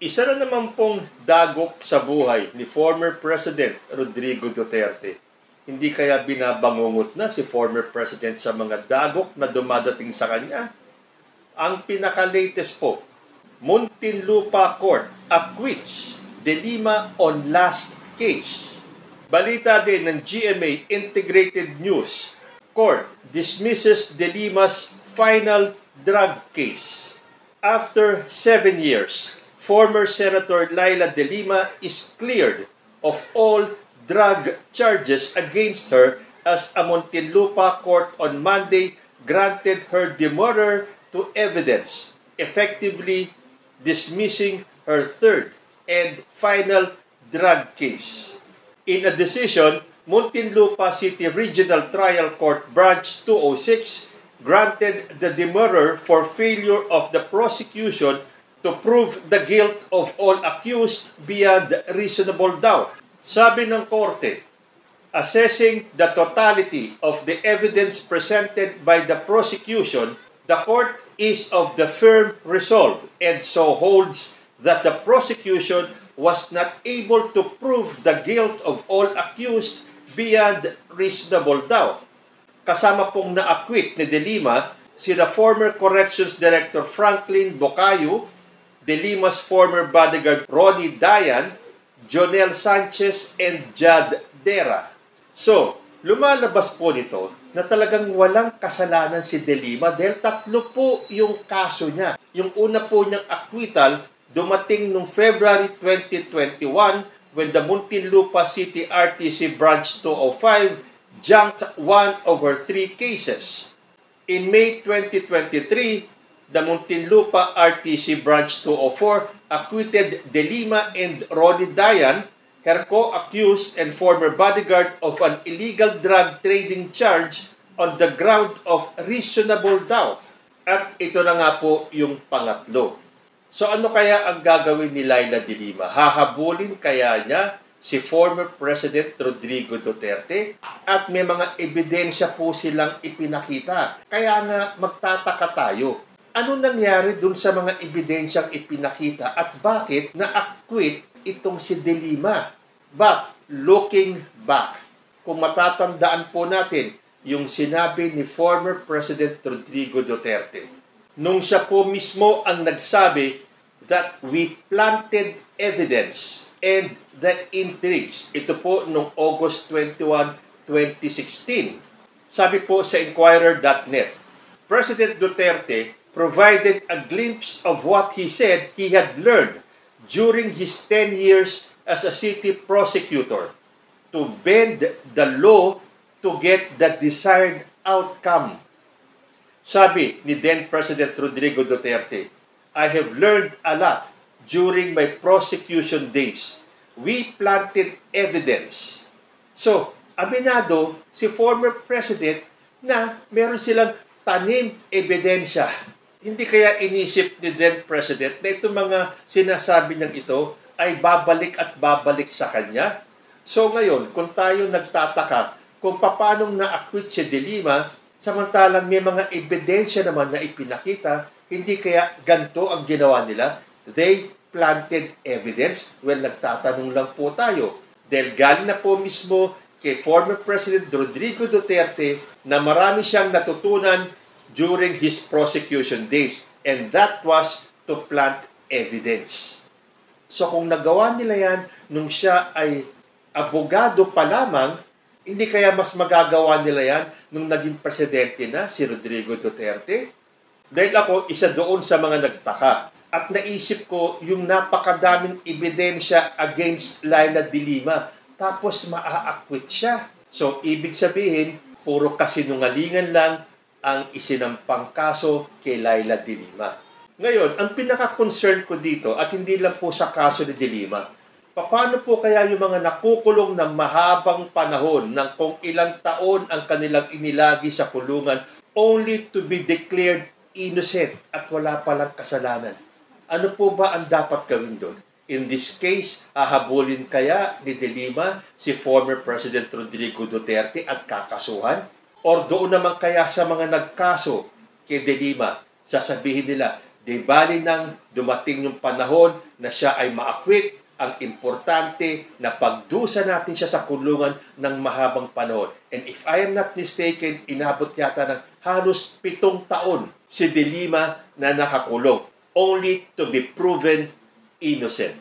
Isa na naman pong dagok sa buhay ni former President Rodrigo Duterte. Hindi kaya binabangungot na si former President sa mga dagok na dumadating sa kanya? Ang pinaka-latest po, Muntinlupa Court acquits De Lima on last case. Balita din ng GMA Integrated News, Court dismisses De Lima's final drug case. After 7 years, former Senator Leila De Lima is cleared of all drug charges against her as a Muntinlupa court on Monday granted her demurrer to evidence, effectively dismissing her third and final drug case. In a decision, Muntinlupa City Regional Trial Court Branch 206 granted the demurrer for failure of the prosecution to prove the guilt of all accused beyond reasonable doubt. Sabi ng korte, assessing the totality of the evidence presented by the prosecution, the court is of the firm resolve and so holds that the prosecution was not able to prove the guilt of all accused beyond reasonable doubt. Kasama pong na-acquit ni De Lima sina former Corrections Director Franklin Bocayo, De Lima's former bodyguard Ronnie Dayan, Jonel Sanchez, and Jad Dera. So, lumalabas po nito na talagang walang kasalanan si De Lima dahil tatlo po yung kaso niya. Yung una po niyang acquittal dumating noong February 2021 when the Muntinlupa City RTC Branch 205 junked 1 over 3 cases. In May 2023, the Muntinlupa RTC Branch 204 acquitted De Lima and Ronnie Dayan, her co-accused and former bodyguard, of an illegal drug trading charge on the ground of reasonable doubt. At ito na nga po yung pangatlo. So ano kaya ang gagawin ni Leila De Lima? Hahabulin kaya niya si former President Rodrigo Duterte? At may mga ebidensya po silang ipinakita. Kaya nga magtataka tayo. Ano nangyari dun sa mga ebidensyang ipinakita at bakit na-acquit itong si De Lima? But looking back, kung matatandaan po natin yung sinabi ni former President Rodrigo Duterte, nung siya po mismo ang nagsabi that we planted evidence and that intrigues. Ito po noong August 21, 2016. Sabi po sa Inquirer.net, President Duterte provided a glimpse of what he said he had learned during his 10 years as a city prosecutor to bend the law to get the desired outcome. Sabi ni then President Rodrigo Duterte, I have learned a lot during my prosecution days. We planted evidence. So, aminado si former president na meron silang tanim ebidensya. Hindi kaya inisip ni then president na itong mga sinasabi niyang ito ay babalik at babalik sa kanya? So ngayon, kung tayo nagtataka kung paanong na-acquit si De Lima, samantalang may mga ebidensya naman na ipinakita, hindi kaya ganito ang ginawa nila? They planted evidence? Well, nagtatanong lang po tayo. Dahil galing na po mismo kay former President Rodrigo Duterte na marami siyang natutunan during his prosecution days. And that was to plant evidence. So kung nagawa nila yan nung siya ay abogado pa lamang, hindi kaya mas magagawa nila yan nung naging presidente na si Rodrigo Duterte? Dahil ako, isa doon sa mga nagtaka. At naisip ko yung napakadaming ebidensya against Leila De Lima. Tapos maa-acquit siya. So, ibig sabihin, puro kasinungalingan lang ang isinampang kaso kay Leila De Lima. Ngayon, ang pinaka-concern ko dito, at hindi lang po sa kaso ni De Lima, paano po kaya yung mga nakukulong ng mahabang panahon ng kung ilang taon ang kanilang inilagi sa kulungan only to be declared innocent at wala palang kasalanan? Ano po ba ang dapat gawin doon? In this case, hahabulin kaya ni De Lima si former President Rodrigo Duterte at kakasuhan? Or doon naman kaya sa mga nagkaso kay De Lima, sasabihin nila, Di bali nang dumating yung panahon na siya ay ma-acquit, ang importante na pagdusa natin siya sa kulungan ng mahabang panahon. And if I am not mistaken, inabot yata ng halos 7 taon si De Lima na nakakulong, only to be proven innocent.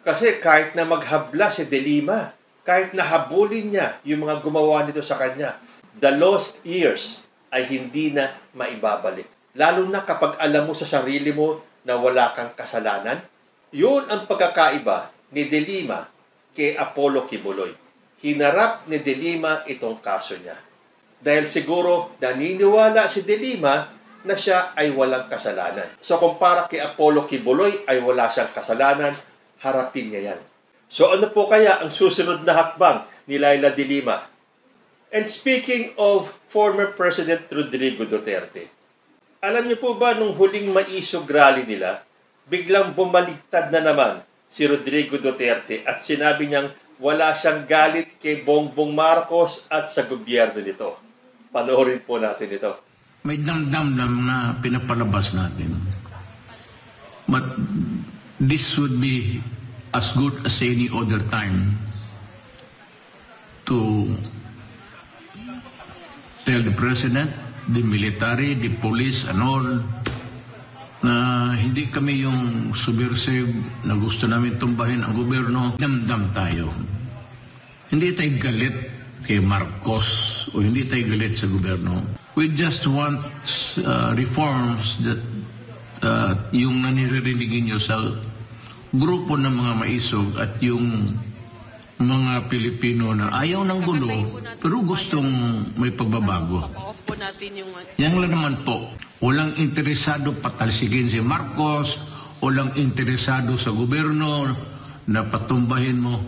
Kasi kahit na maghabla si De Lima, kahit na habulin niya yung mga gumawa nito sa kanya, the lost years ay hindi na maibabalik. Lalo na kapag alam mo sa sarili mo na wala kang kasalanan. Yun ang pagkakaiba ni De Lima kay Apollo Kibuloy. Hinarap ni De Lima itong kaso niya. Dahil siguro naniniwala si De Lima na siya ay walang kasalanan. So kumpara kay Apollo Kibuloy ay wala siyang kasalanan, harapin niya yan. So ano po kaya ang susunod na hakbang ni Leila De Lima? And speaking of former President Rodrigo Duterte, alam niyo po ba nung huling maisog rally nila, biglang bumaligtad na naman si Rodrigo Duterte at sinabi niyang wala siyang galit kay Bongbong Marcos at sa gobyerno nito. Panoorin po natin ito. May damdam na pinapalabas natin. But this would be as good as any other time to tell the President, the military, the police, and all, na hindi kami yung subversive na gusto namin tumbahin ang gobyerno. Damdam tayo. Hindi tayo galit kay Marcos o hindi tayo galit sa gobyerno. We just want reforms that yung nanirinig nyo sa grupo ng mga maisog at yung mga Pilipino na ayaw ng gulo pero gustong may pagbabago. Yan lang naman po. Walang interesado patalsigin si Marcos, walang interesado sa gobyerno na patumbahin mo.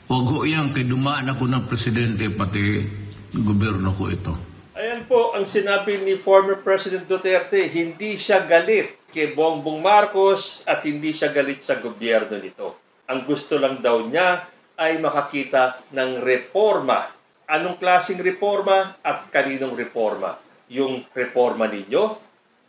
Huwag ho yan, kay dumaan ako ng presidente, pati gobyerno ko ito. Ayan po ang sinabi ni former President Duterte, hindi siya galit kay Bongbong Marcos at hindi siya galit sa gobyerno nito. Ang gusto lang daw niya ay makakita ng reforma. Anong klaseng reforma at kaninong reforma? Yung reforma ninyo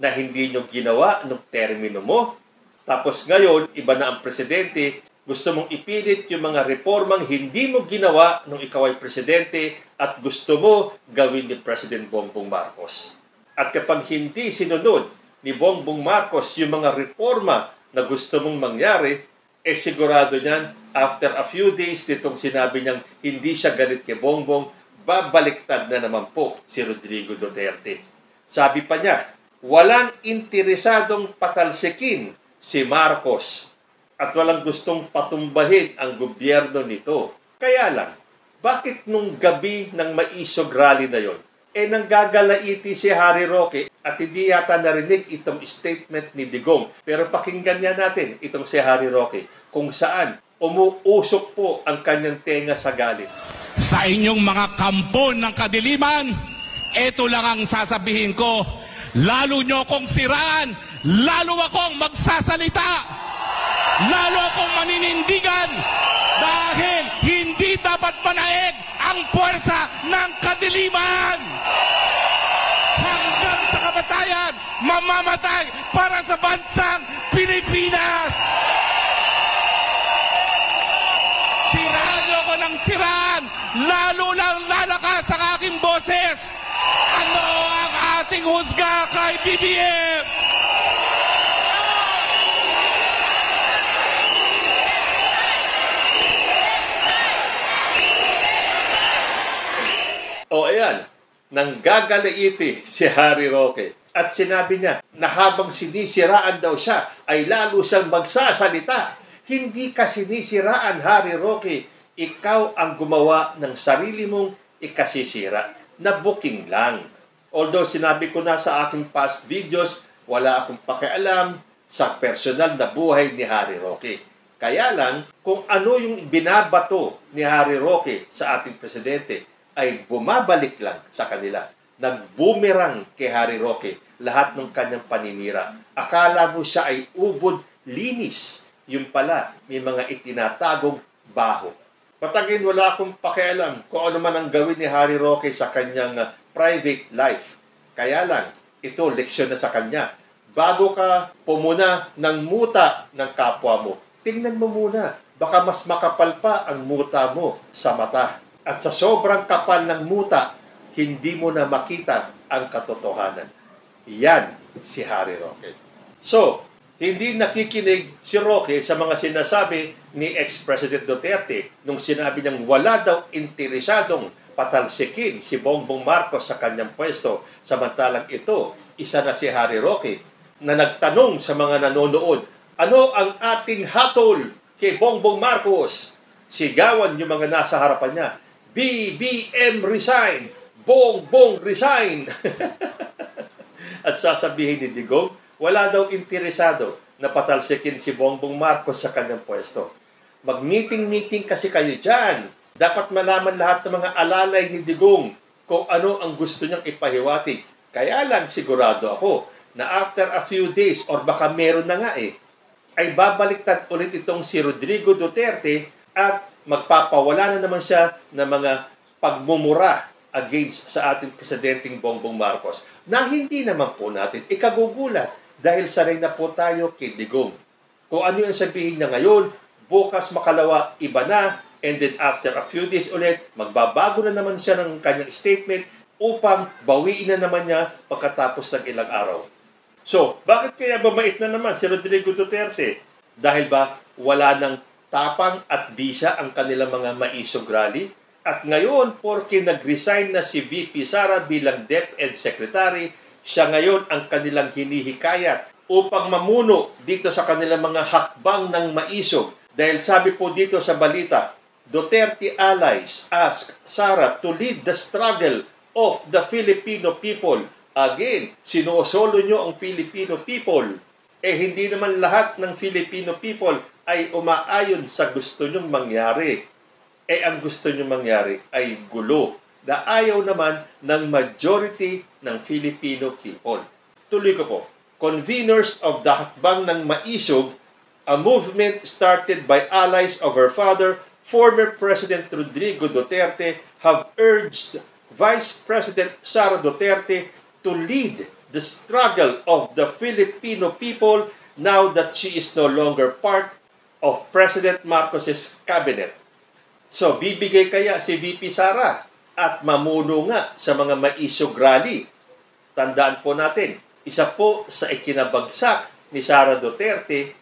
na hindi nyo ginawa nung termino mo. Tapos ngayon, iba na ang presidente, gusto mong ipilit yung mga reformang hindi mo ginawa nung ikaw ay presidente at gusto mo gawin ni President Bongbong Marcos. At kapag hindi sinunod ni Bongbong Marcos yung mga reforma na gusto mong mangyari, sigurado niyan, after a few days nitong sinabi niyang hindi siya galit kay Bongbong, babaliktad na naman po si Rodrigo Duterte. Sabi pa niya, walang interesadong patalsikin si Marcos at walang gustong patumbahin ang gobyerno nito. Kaya lang, bakit nung gabi ng maisog rally na yon, nanggagalaiti si Harry Roque at hindi yata narinig itong statement ni Digong. Pero pakinggan niya natin itong si Harry Roque kung saan umuusok po ang kanyang tenga sa galit. Sa inyong mga kampo ng kadiliman, ito lang ang sasabihin ko. Lalo nyo akong siraan, lalo akong magsasalita, lalo akong maninindigan, dahil hindi dapat panaig ang puwersa ng kadiliman. Hanggang sa kamatayan, mamamatay para sa bansang Pilipinas. Siraan nyo ako ng siraan, lalo lang lalakas ang aking boses. Ano ang ating husga kay BBM? O ayan, nanggagalaiti si Harry Roque. At sinabi niya na habang sinisiraan daw siya, ay lalo siyang magsasalita. Hindi ka sinisiraan, Harry Roque. Ikaw ang gumawa ng sarili mong ikasisira. Na booking lang. Although sinabi ko na sa aking past videos, wala akong pakialam sa personal na buhay ni Harry Roque. Kaya lang, kung ano yung binabato ni Harry Roque sa ating presidente, ay bumabalik lang sa kanila. Nag-boomerang kay Harry Roque lahat ng kanyang paninira. Akala mo siya ay ubod linis. Yung pala, may mga itinatagong baho. Patagin, wala akong pakialam kung ano man ang gawin ni Harry Roque sa kanyang private life. Kaya lang, ito leksyon na sa kanya. bago ka pumuna ng muta ng kapwa mo, tingnan mo muna. Baka mas makapal pa ang muta mo sa mata. At sa sobrang kapal ng muta, hindi mo na makita ang katotohanan. Yan si Harry Roque. So, hindi nakikinig si Roque sa mga sinasabi ni ex-President Duterte nung sinabi niyang wala daw interesadong patalsikin si Bongbong Marcos sa kanyang pwesto. Samantalang ito, isa na si Harry Roque na nagtanong sa mga nanonood, ano ang ating hatol kay Bongbong Marcos? Sigawan yung mga nasa harapan niya, BBM resign! Bongbong resign! At sasabihin ni Digong, wala daw interesado na patalsikin si Bongbong Marcos sa kanyang pwesto. Mag-meeting-meeting kasi kayo dyan. Dapat malaman lahat ng mga alalay ni Digong kung ano ang gusto niyang ipahiwatig. Kaya lang sigurado ako na after a few days or baka meron na nga ay babaliktad ulit itong si Rodrigo Duterte at magpapawala na naman siya ng mga pagmumura against sa ating Presidenteng Bongbong Marcos na hindi naman po natin ikagugulat dahil sanay na po tayo kay Digong. Kung ano yung sabihin niya ngayon, bukas makalawa iba na, and then after a few days ulit, magbabago na naman siya ng kanyang statement upang bawiin na naman niya pagkatapos ng ilang araw. So, bakit kaya bumait na naman si Rodrigo Duterte? Dahil ba wala ng tapang at bisa ang kanilang mga maisog rally? At ngayon, porke nag-resign na si VP Sara bilang DepEd Secretary, siya ngayon ang kanilang hinihikayat upang mamuno dito sa kanilang mga hakbang ng maisog. Dahil sabi po dito sa balita, Duterte allies ask Sara to lead the struggle of the Filipino people. Again, sinosolo nyo ang Filipino people. Hindi naman lahat ng Filipino people ay umaayon sa gusto nyong mangyari. Ang gusto nyong mangyari ay gulo na ayaw naman ng majority ng Filipino people. Tuloy ko po. Conveners of the Hakbang ng Maisog, a movement started by allies of her father, former President Rodrigo Duterte, have urged Vice President Sara Duterte to lead the struggle of the Filipino people now that she is no longer part of President Marcos's cabinet. So, bibigay kaya si VP Sara at mamuno nga sa mga maisog rally. Tandaan po natin, isa po sa ikinabagsak ni Sara Duterte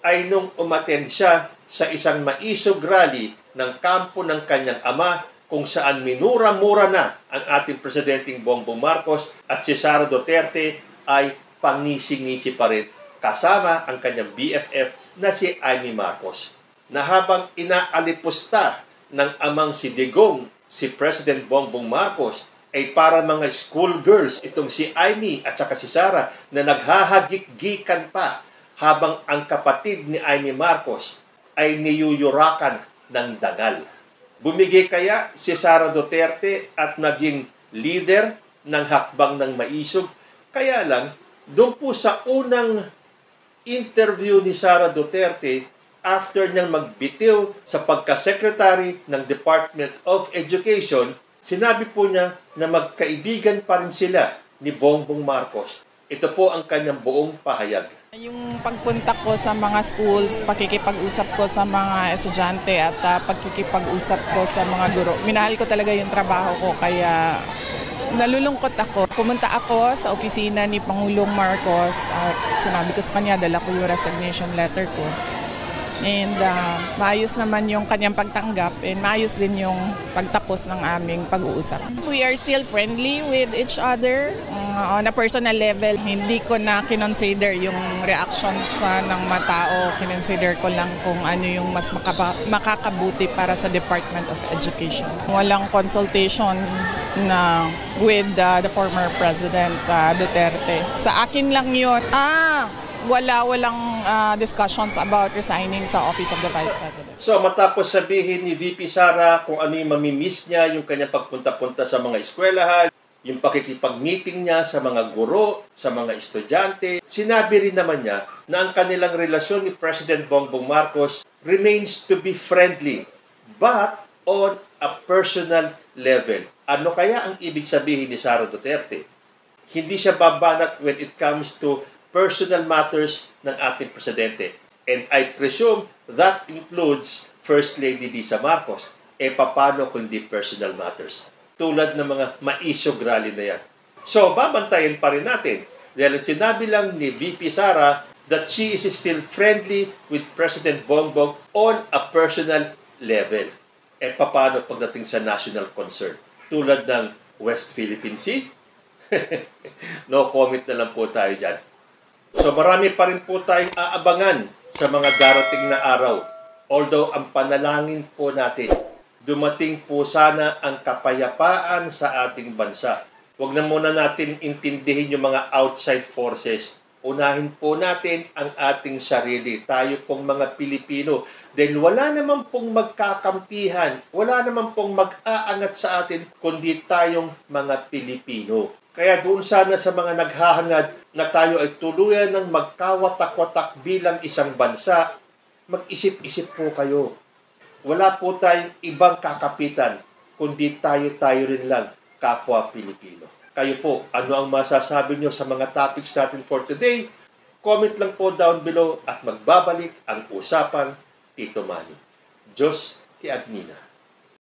ay nung umattend siya sa isang maisog rally ng kampo ng kanyang ama kung saan minura-mura na ang ating Presidenteng Bongbong Marcos at si Sara Duterte ay pangisi-ngisi pa rin kasama ang kanyang BFF na si Amy Marcos. Na habang inaalipusta ng amang si Digong, si President Bongbong Marcos, ay para mga schoolgirls itong si Amy at saka si Sara na naghahagik-gikan pa habang ang kapatid ni Amy Marcos ay niyuyurakan ng dangal. Bumigay kaya si Sara Duterte at naging leader ng Hakbang ng Maisog? Kaya lang, doon po sa unang interview ni Sara Duterte, after niyang magbitiw sa pagka-secretary ng Department of Education, sinabi po niya na magkaibigan pa rin sila ni Bongbong Marcos. Ito po ang kanyang buong pahayag. Yung pagpunta ko sa mga schools, pakikipag-usap ko sa mga estudyante at pagkikipag-usap ko sa mga guro. Minahal ko talaga yung trabaho ko kaya nalulungkot ako. Pumunta ako sa opisina ni Pangulong Marcos at sinabi ko sa kanya, dala ko yung resignation letter ko. And maayos naman yung kanyang pagtanggap and maayos din yung pagtapos ng aming pag-uusap. We are still friendly with each other on a personal level. Hindi ko na kinonsider yung reactions ng mga tao. Kinonsider ko lang kung ano yung mas makakabuti para sa Department of Education. Walang consultation na with the former President Duterte. Sa akin lang yun. Walang discussions about resigning sa Office of the Vice President. So matapos sabihin ni VP Sara kung ano yung mamimiss niya, yung kanyang pagpunta-punta sa mga eskwelahan, yung pakikipag-meeting niya sa mga guro, sa mga estudyante, sinabi rin naman niya na ang kanilang relasyon ni President Bongbong Marcos remains to be friendly, but on a personal level. Ano kaya ang ibig sabihin ni Sara Duterte? Hindi siya babanat when it comes to personal matters ng ating presidente. And I presume that includes First Lady Lisa Marcos. Paano kung hindi personal matters? Tulad ng mga maisog rally na yan. So, babantayan pa rin natin. Dahil sinabi lang ni VP Sara that she is still friendly with President Bongbong on a personal level. Paano pagdating sa national concern? Tulad ng West Philippine Sea? No comment na lang po tayo dyan. So marami pa rin po tayong aabangan sa mga darating na araw. Although ang panalangin po natin, dumating po sana ang kapayapaan sa ating bansa. Huwag na muna natin intindihin yung mga outside forces. Unahin po natin ang ating sarili. Tayo pong mga Pilipino. Dahil wala naman pong magkakampihan, wala naman pong mag-aangat sa atin, kundi tayong mga Pilipino. Kaya doon sana sa mga naghahangad na tayo ay tuluyan ng magkawatak-watak bilang isang bansa, mag-isip-isip po kayo. Wala po tayong ibang kakapitan, kundi tayo rin lang, kapwa Pilipino. Kayo po, ano ang masasabi nyo sa mga topics natin for today? Comment lang po down below at magbabalik ang usapang Tito Manny. Diyos ti Agnina.